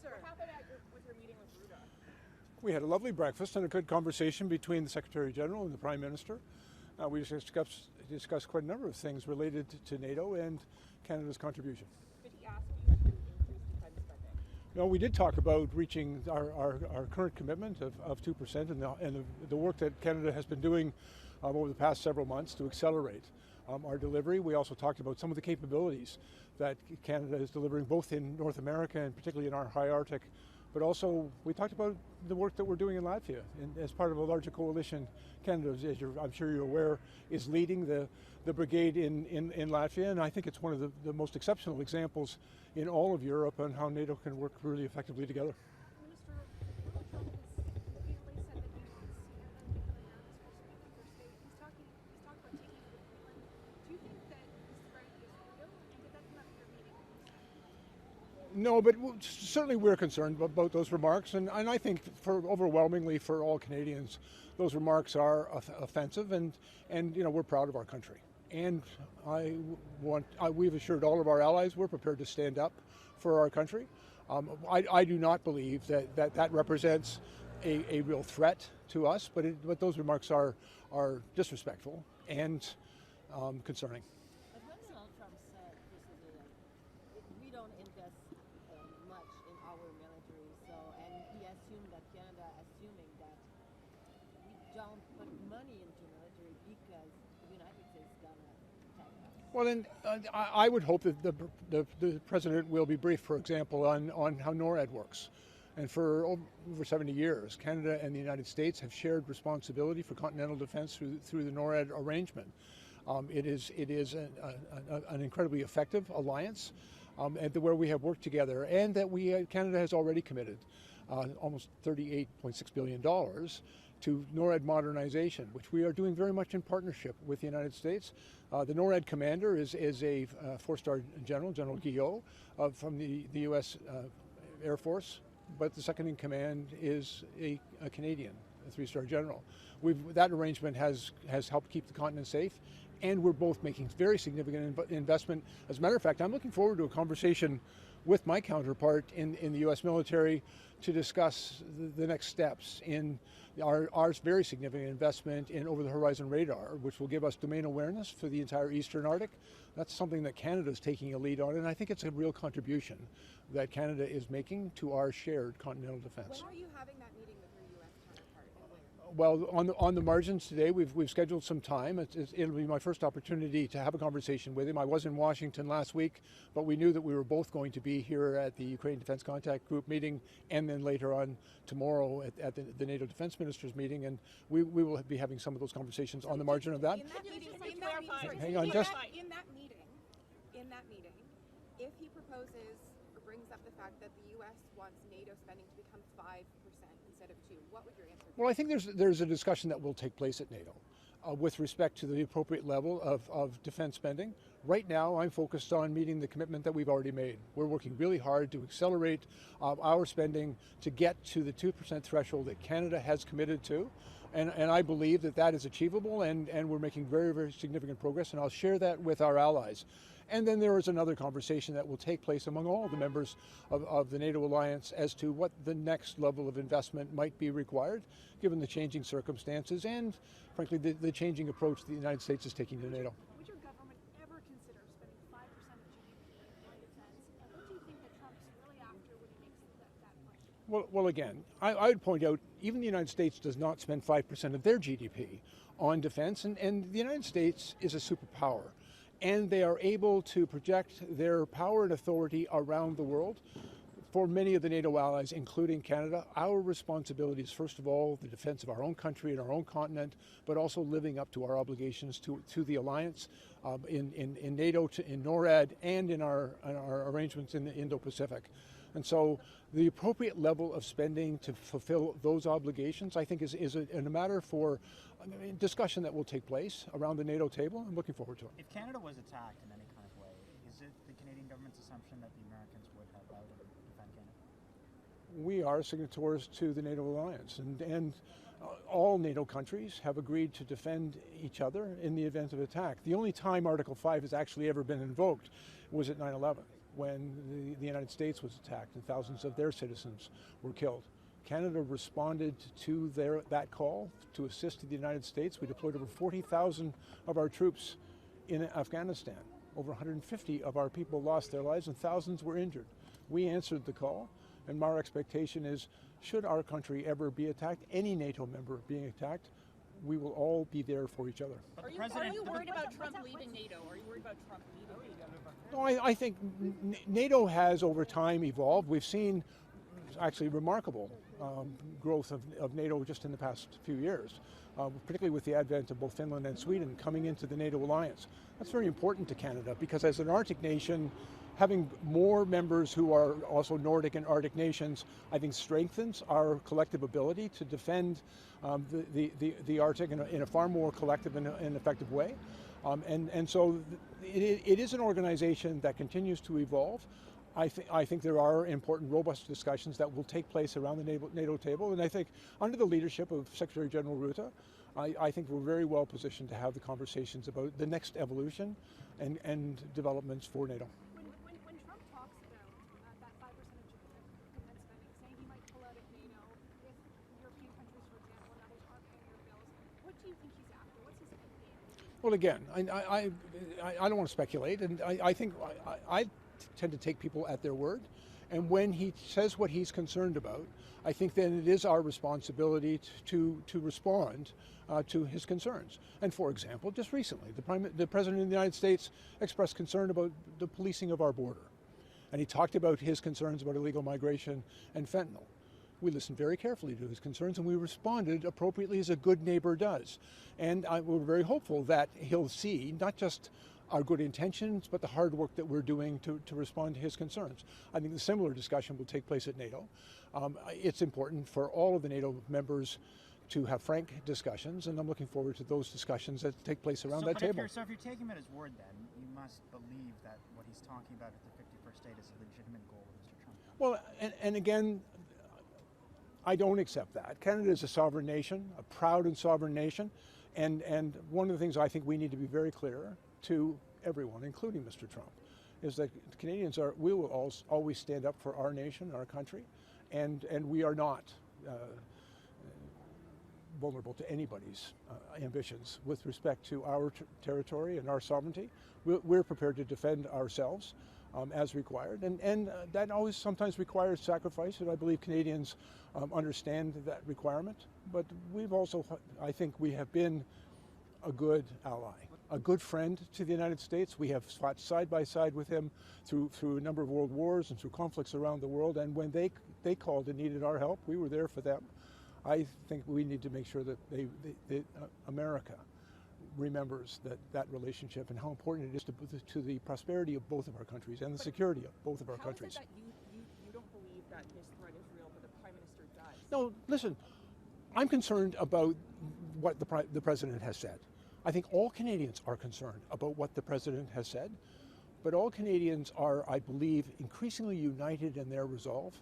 What happened with your meeting with Rutte? We had a lovely breakfast and a good conversation between the Secretary General and the Prime Minister. We discussed quite a number of things related to NATO and Canada's contribution. Did he ask you to increase defense spending? No, we did talk about reaching our current commitment of 2% and the work that Canada has been doing over the past several months to accelerate our delivery. We also talked about some of the capabilities that Canada is delivering both in North America and particularly in our high Arctic. But also, we talked about the work that we're doing in Latvia as part of a larger coalition. Canada, as I'm sure you're aware, is leading the brigade in Latvia, and I think it's one of the most exceptional examples in all of Europe on how NATO can work really effectively together. Minister, Donald Trump has repeatedly said that he wants Canada and nuclear as first state. He's talked about taking over Finland. Do you think that this threat is real? And did that come up at your meeting? No, but certainly we're concerned about those remarks, and I think overwhelmingly for all Canadians, those remarks are offensive, and we're proud of our country. And we've assured all of our allies we're prepared to stand up for our country. I do not believe that represents a real threat to us, but those remarks are disrespectful and concerning. But when Donald Trump said recently that we don't invest much in our military, and he assumed that Canada, assuming that we don't put money into military because the United States is gonna attack us. Well, then I would hope that the president will be briefed, for example, on how NORAD works. And for over 70 years, Canada and the United States have shared responsibility for continental defense through the NORAD arrangement. It is an incredibly effective alliance, and where we have worked together, and that Canada has already committed almost $38.6 billion to NORAD modernization, which we are doing very much in partnership with the United States. The NORAD commander is a four-star general, General Guillot, from the U.S. Air Force, but the second in command is a Canadian, a three-star general. That arrangement has helped keep the continent safe, and we're both making very significant investment. As a matter of fact, I'm looking forward to a conversation with my counterpart in the U.S. military to discuss the next steps in our very significant investment in over-the-horizon radar, which will give us domain awareness for the entire Eastern Arctic. That's something that Canada is taking a lead on, and I think it's a real contribution that Canada is making to our shared continental defense. When are you having that meeting with your U.S. counterpart? Well, on the margins today, we've scheduled some time. It'll be my first opportunity to have a conversation with him. I was in Washington last week, but we knew that we were both going to be here at the Ukraine Defense Contact Group meeting, and then later on tomorrow at the NATO Defense Ministers meeting, and we will be having some of those conversations on the margin of that. In that meeting, if he proposes or brings up the fact that the U.S. wants NATO spending to become 5% instead of 2%, what would your answer be? Well, I think there's a discussion that will take place at NATO with respect to the appropriate level of defense spending. Right now, I'm focused on meeting the commitment that we've already made. We're working really hard to accelerate our spending to get to the 2% threshold that Canada has committed to. And I believe that is achievable, and we're making very, very significant progress, and I'll share that with our allies. And then there is another conversation that will take place among all the members of the NATO alliance as to what the next level of investment might be required, given the changing circumstances and, frankly, the changing approach the United States is taking to NATO. Would your government ever consider spending 5% of GDP on defense? And what do you think that Trump's really after when he makes that point? Well, again, I would point out, even the United States does not spend 5% of their GDP on defense, and the United States is a superpower. And they are able to project their power and authority around the world. For many of the NATO allies, including Canada, our responsibility is, first of all, the defense of our own country and our own continent, but also living up to our obligations to the alliance in NATO, in NORAD, and in our arrangements in the Indo-Pacific. And so the appropriate level of spending to fulfill those obligations, I think, is a matter for discussion that will take place around the NATO table. I'm looking forward to it. If Canada was attacked in any kind of way, is it the Canadian government's assumption that the Americans would help out and defend Canada? We are signatories to the NATO alliance, and all NATO countries have agreed to defend each other in the event of attack. The only time Article 5 has actually ever been invoked was at 9/11. when the United States was attacked and thousands of their citizens were killed. Canada responded to that call to assist the United States. We deployed over 40,000 of our troops in Afghanistan. Over 150 of our people lost their lives and thousands were injured. We answered the call, and our expectation is, should our country ever be attacked, any NATO member being attacked, we will all be there for each other. Are you worried about Trump leaving NATO? Are you worried about Trump leaving NATO? No, I think NATO has over time evolved. We've seen actually remarkable growth of NATO just in the past few years, particularly with the advent of both Finland and Sweden coming into the NATO alliance. That's very important to Canada because as an Arctic nation, having more members who are also Nordic and Arctic nations, I think strengthens our collective ability to defend the Arctic in a far more collective and effective way. And so it is an organization that continues to evolve. I think there are important, robust discussions that will take place around the NATO table, and I think under the leadership of Secretary General Rutte, I think we're very well positioned to have the conversations about the next evolution and developments for NATO. When Trump talks about that 5% of defense spending, saying he might pull out of NATO if European countries, for example, and others aren't paying their bills, what do you think he's after? What's his end game? Well, again, I don't want to speculate, and I think I tend to take people at their word. And when he says what he's concerned about, I think then it is our responsibility to respond to his concerns. And for example, just recently, the President of the United States expressed concern about the policing of our border. And he talked about his concerns about illegal migration and fentanyl. We listened very carefully to his concerns and we responded appropriately as a good neighbor does. And we're very hopeful that he'll see not just our good intentions, but the hard work that we're doing to respond to his concerns. I think a similar discussion will take place at NATO. It's important for all of the NATO members to have frank discussions, and I'm looking forward to those discussions that take place around that table. So if you're taking him at his word then, you must believe that what he's talking about at the 51st state is a legitimate goal of Mr. Trump. Well, and again, I don't accept that. Canada is a sovereign nation, a proud and sovereign nation, and one of the things I think we need to be very clear to everyone, including Mr. Trump, is that Canadians we will always stand up for our nation, our country, and we are not vulnerable to anybody's ambitions with respect to our territory and our sovereignty. We're prepared to defend ourselves as required, and that always sometimes requires sacrifice, and I believe Canadians understand that requirement. But we've also, I think we have been a good ally, a good friend to the United States. We have fought side by side with him through a number of world wars and through conflicts around the world, and when they called and needed our help, we were there for them. I think we need to make sure that America remembers that relationship and how important it is to the prosperity of both of our countries and the security of both of our countries. How is it that you don't believe that this threat is real, but the Prime Minister does? No, listen, I'm concerned about what the President has said. I think all Canadians are concerned about what the President has said, but all Canadians are, I believe, increasingly united in their resolve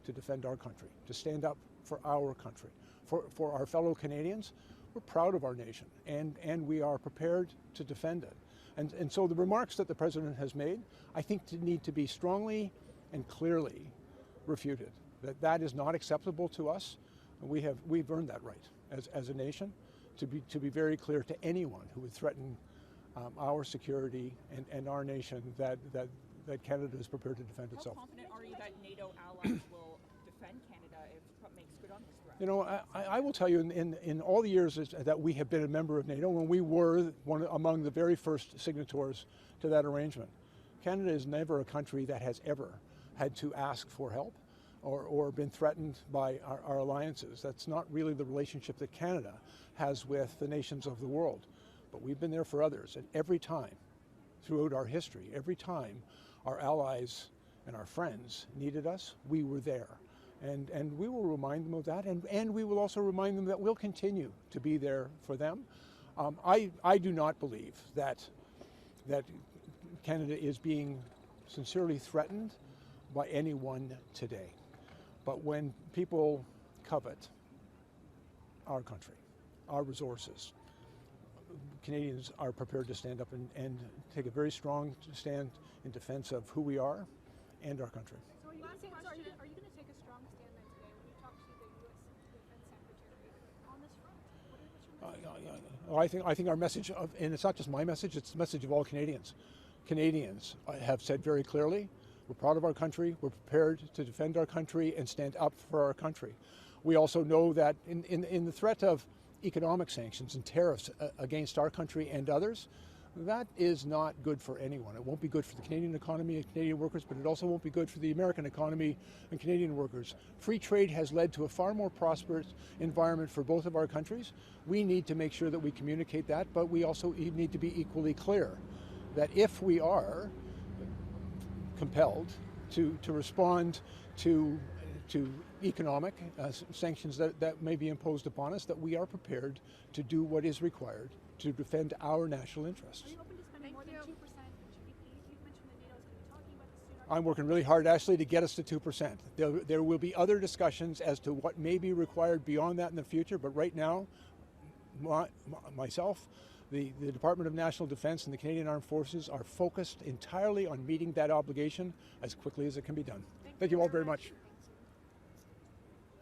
to defend our country, to stand up for our country. For our fellow Canadians, we're proud of our nation, and we are prepared to defend it. And so the remarks that the President has made, I think need to be strongly and clearly refuted. That is not acceptable to us. We've earned that right as a nation to be very clear to anyone who would threaten our security and our nation that Canada is prepared to defend itself. How confident are you that NATO allies will defend Canada if Trump makes good on this threat? You know, I will tell you, in all the years that we have been a member of NATO, when we were among the very first signatories to that arrangement, Canada is never a country that has ever had to ask for help or been threatened by our alliances. That's not really the relationship that Canada has with the nations of the world. But we've been there for others, and every time, throughout our history, every time our allies and our friends needed us, we were there. And we will remind them of that, and we will also remind them that we'll continue to be there for them. I do not believe that Canada is being sincerely threatened by anyone today. But when people covet our country, our resources, Canadians are prepared to stand up and take a very strong stand in defense of who we are and our country. So are you going to take a strong stand then today when you talk to the U.S. Defense Secretary on this front? What's your message? I think our message, and it's not just my message, it's the message of all Canadians. Canadians have said very clearly, we're proud of our country, we're prepared to defend our country and stand up for our country. We also know that in the threat of economic sanctions and tariffs against our country and others, that is not good for anyone. It won't be good for the Canadian economy and Canadian workers, but it also won't be good for the American economy and Canadian workers. Free trade has led to a far more prosperous environment for both of our countries. We need to make sure that we communicate that, but we also need to be equally clear that if we are compelled to respond to economic sanctions that may be imposed upon us, that we are prepared to do what is required to defend our national interests. Are you open to spending more than 2% of GDP? You've mentioned that NATO's going to be talking about this soon. I'm working really hard, Ashley, to get us to 2%. There will be other discussions as to what may be required beyond that in the future, but right now, myself, the Department of National Defence and the Canadian Armed Forces are focused entirely on meeting that obligation as quickly as it can be done. Thank you all very much.